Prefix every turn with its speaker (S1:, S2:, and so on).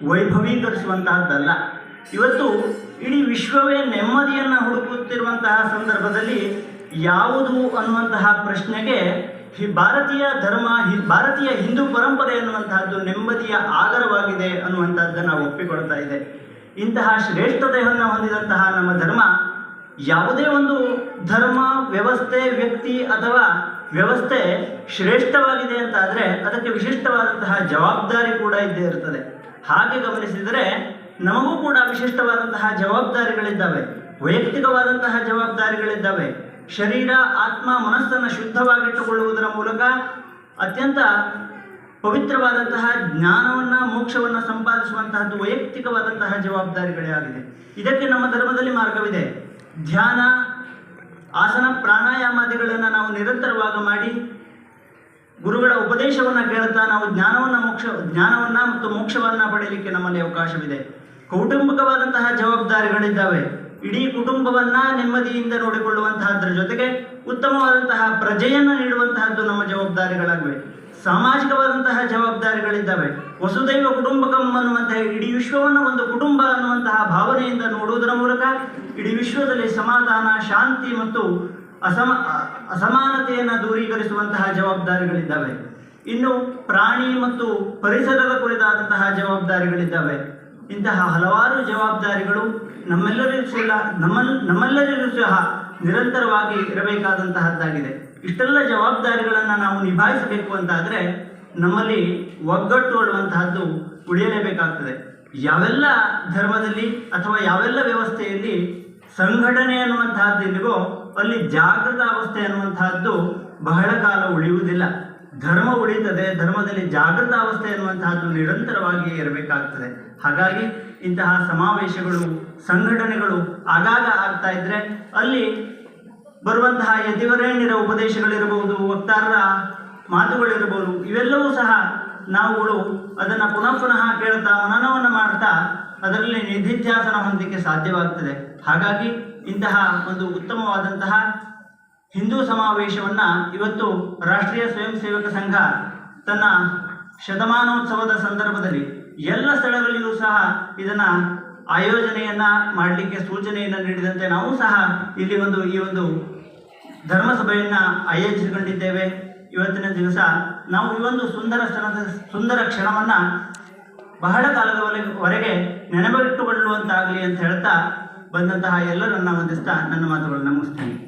S1: ವೈಭವೀಕರಿಸುವಂತಹದ್ದಲ್ಲ. ಇವತ್ತು ಇಡೀ ವಿಶ್ವವೇ ನೆಮ್ಮದಿಯನ್ನು ಹುಡುಕುತ್ತಿರುವಂತಹ ಸಂದರ್ಭದಲ್ಲಿ ಯಾವುದು ಅನ್ನುವಂತಹ ಪ್ರಶ್ನೆಗೆ ಭಾರತೀಯ ಹಿಂದೂ ಪರಂಪರೆ ಅನ್ನುವಂತಹದ್ದು ನೆಮ್ಮದಿಯ ಆಗರವಾಗಿದೆ ಅನ್ನುವಂಥದ್ದನ್ನು ನಾವು ಒಪ್ಪಿಕೊಳ್ತಾ ಇದೆ. ಇಂತಹ ಶ್ರೇಷ್ಠತೆಯನ್ನು ಹೊಂದಿದಂತಹ ನಮ್ಮ ಧರ್ಮ ಯಾವುದೇ ಒಂದು ಧರ್ಮ ವ್ಯವಸ್ಥೆ ವ್ಯಕ್ತಿ ಅಥವಾ ವ್ಯವಸ್ಥೆ ಶ್ರೇಷ್ಠವಾಗಿದೆ ಅಂತಾದರೆ ಅದಕ್ಕೆ ವಿಶಿಷ್ಟವಾದಂತಹ ಜವಾಬ್ದಾರಿ ಕೂಡ ಇದ್ದೇ ಇರ್ತದೆ. ಹಾಗೆ ಗಮನಿಸಿದರೆ ನಮಗೂ ಕೂಡ ವಿಶಿಷ್ಟವಾದಂತಹ ಜವಾಬ್ದಾರಿಗಳಿದ್ದಾವೆ, ವೈಯಕ್ತಿಕವಾದಂತಹ ಜವಾಬ್ದಾರಿಗಳಿದ್ದಾವೆ. ಶರೀರ ಆತ್ಮ ಮನಸ್ಸನ್ನು ಶುದ್ಧವಾಗಿಟ್ಟುಕೊಳ್ಳುವುದರ ಮೂಲಕ ಅತ್ಯಂತ ಪವಿತ್ರವಾದಂತಹ ಜ್ಞಾನವನ್ನು ಮೋಕ್ಷವನ್ನು ಸಂಪಾದಿಸುವಂತಹದ್ದು ವೈಯಕ್ತಿಕವಾದಂತಹ ಜವಾಬ್ದಾರಿಗಳೇ ಆಗಿದೆ. ಇದಕ್ಕೆ ನಮ್ಮ ಧರ್ಮದಲ್ಲಿ ಮಾರ್ಗವಿದೆ. ಧ್ಯಾನ ಆಸನ ಪ್ರಾಣಾಯಾಮಾದಿಗಳನ್ನು ನಾವು ನಿರಂತರವಾಗಿ ಮಾಡಿ ಗುರುಗಳ ಉಪದೇಶವನ್ನು ಕೇಳುತ್ತಾ ನಾವು ಜ್ಞಾನವನ್ನು ಮತ್ತು ಮೋಕ್ಷವನ್ನು ಪಡೆಯಲಿಕ್ಕೆ ನಮ್ಮಲ್ಲಿ ಅವಕಾಶವಿದೆ. ಕೌಟುಂಬಿಕವಾದಂತಹ ಜವಾಬ್ದಾರಿಗಳಿದ್ದಾವೆ. ಇಡೀ ಕುಟುಂಬವನ್ನು ನೆಮ್ಮದಿಯಿಂದ ನೋಡಿಕೊಳ್ಳುವಂತಹದ್ರ ಜೊತೆಗೆ ಉತ್ತಮವಾದಂತಹ ಪ್ರಜೆಯನ್ನು ನೀಡುವಂತಹದ್ದು ನಮ್ಮ ಜವಾಬ್ದಾರಿಗಳಾಗಿವೆ. ಸಾಮಾಜಿಕವಾದಂತಹ ಜವಾಬ್ದಾರಿಗಳಿದ್ದಾವೆ. ವಸುದೈವ ಕುಟುಂಬಕಂ ಅನ್ನುವಂತಹ ಇಡೀ ವಿಶ್ವವನ್ನು ಒಂದು ಕುಟುಂಬ ಅನ್ನುವಂತಹ ಭಾವನೆಯಿಂದ ನೋಡುವುದರ ಮೂಲಕ ಇಡೀ ವಿಶ್ವದಲ್ಲಿ ಸಮಾಧಾನ ಶಾಂತಿ ಮತ್ತು ಅಸಮಾನತೆಯನ್ನು ದೂರೀಕರಿಸುವಂತಹ ಜವಾಬ್ದಾರಿಗಳಿದ್ದಾವೆ. ಇನ್ನು ಪ್ರಾಣಿ ಮತ್ತು ಪರಿಸರದ ಕುರಿತಾದಂತಹ ಜವಾಬ್ದಾರಿಗಳಿದ್ದಾವೆ. ಇಂತಹ ಹಲವಾರು ಜವಾಬ್ದಾರಿಗಳು ನಮ್ಮೆಲ್ಲರಿಗೂ ಸಹ ನಿರಂತರವಾಗಿ ಇರಬೇಕಾದಂತಹದ್ದಾಗಿದೆ. ಇಷ್ಟೆಲ್ಲ ಜವಾಬ್ದಾರಿಗಳನ್ನು ನಾವು ನಿಭಾಯಿಸಬೇಕು ಅಂತಾದರೆ ನಮ್ಮಲ್ಲಿ ಒಗ್ಗಟ್ಟು ಅನ್ನುವಂತಹದ್ದು ಉಳಿಯಲೇಬೇಕಾಗ್ತದೆ. ಯಾವೆಲ್ಲ ಧರ್ಮದಲ್ಲಿ ಅಥವಾ ಯಾವೆಲ್ಲ ವ್ಯವಸ್ಥೆಯಲ್ಲಿ ಸಂಘಟನೆ ಅನ್ನುವಂತಹದ್ದು ಇಲ್ಲಿಗೋ ಅಲ್ಲಿ ಜಾಗೃತ ಅವಸ್ಥೆ ಅನ್ನುವಂತಹದ್ದು ಬಹಳ ಕಾಲ ಉಳಿಯುವುದಿಲ್ಲ. ಧರ್ಮ ಉಳಿಯುತ್ತದೆ, ಧರ್ಮದಲ್ಲಿ ಜಾಗೃತ ಅವಸ್ಥೆ ಅನ್ನುವಂತಹದ್ದು ನಿರಂತರವಾಗಿ ಇರಬೇಕಾಗ್ತದೆ. ಹಾಗಾಗಿ ಇಂತಹ ಸಮಾವೇಶಗಳು ಸಂಘಟನೆಗಳು ಆಗಾಗ ಆಗ್ತಾ ಇದ್ದರೆ ಅಲ್ಲಿ ಬರುವಂತಹ ಯತಿವರೇಣ್ಯರ ಉಪದೇಶಗಳಿರಬಹುದು, ವಕ್ತಾರರ ಮಾತುಗಳಿರಬಹುದು, ಇವೆಲ್ಲವೂ ಸಹ ನಾವುಗಳು ಅದನ್ನು ಪುನಃ ಕೇಳ್ತಾ ಮನನವನ್ನು ಮಾಡ್ತಾ ಅದರಲ್ಲಿ ನಿಧಿಧ್ಯಾಸನ ಹೊಂದಲಿಕ್ಕೆ ಸಾಧ್ಯವಾಗ್ತದೆ. ಹಾಗಾಗಿ ಇಂತಹ ಒಂದು ಉತ್ತಮವಾದಂತಹ ಹಿಂದೂ ಸಮಾವೇಶವನ್ನು ಇವತ್ತು ರಾಷ್ಟ್ರೀಯ ಸ್ವಯಂ ಸೇವಕ ಸಂಘ ತನ್ನ ಶತಮಾನೋತ್ಸವದ ಸಂದರ್ಭದಲ್ಲಿ ಎಲ್ಲ ಸ್ಥಳಗಳಲ್ಲಿಯೂ ಸಹ ಇದನ್ನು ಆಯೋಜನೆಯನ್ನು ಮಾಡಲಿಕ್ಕೆ ಸೂಚನೆಯನ್ನು ನೀಡಿದಂತೆ ನಾವು ಸಹ ಇಲ್ಲಿ ಈ ಒಂದು ಧರ್ಮಸಭೆಯನ್ನು ಆಯೋಜಿಸಿಕೊಂಡಿದ್ದೇವೆ. ಇವತ್ತಿನ ದಿವಸ ನಾವು ಈ ಒಂದು ಸುಂದರ ಕ್ಷಣವನ್ನು ಬಹಳ ಕಾಲದವರೆಗೆ ನೆನಪಿಟ್ಟುಕೊಳ್ಳುವಂತಾಗಲಿ ಅಂತ ಹೇಳ್ತಾ ಬಂದಂತಹ ಎಲ್ಲರನ್ನ ವಂದಿಸ್ತಾ ನನ್ನ ಮಾತುಗಳನ್ನು ಮುಗಿಸ್ತೇನೆ.